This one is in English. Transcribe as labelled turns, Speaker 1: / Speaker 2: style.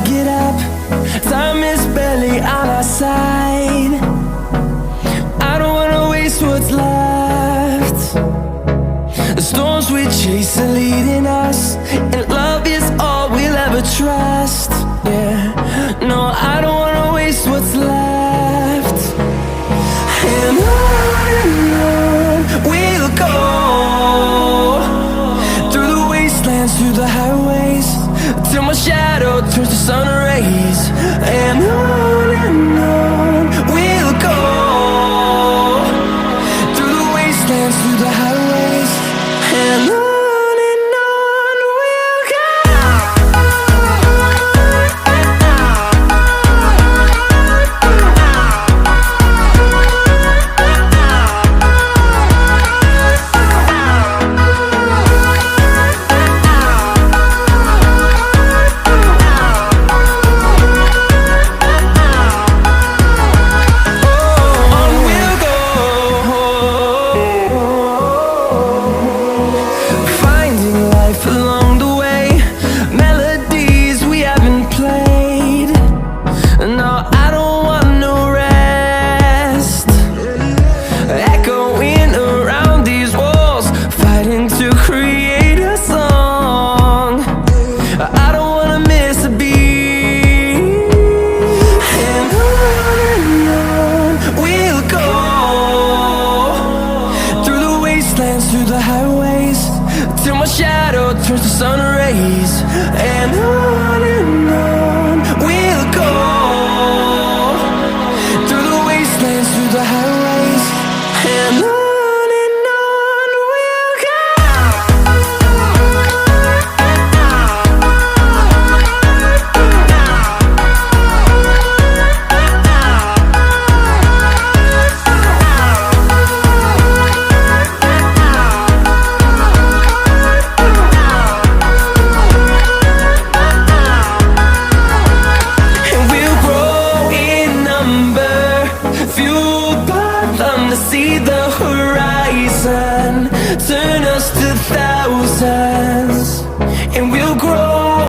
Speaker 1: get up, time is barely on our side. I don't wanna waste what's left. The storms we chase are leading us, and love is all we'll ever trust. Yeah, no, I don't wanna waste what's left. And on we'll go, through the wastelands, through the highways, till my shadow turns to sun rays. And on we'll go, through the wastelands, through the highways, and on we'll go. Through the highways, till my shadow turns to sun rays. And on we'll go, through the wastelands, through the highways, and on we'll go. See the horizon, turn us to thousands.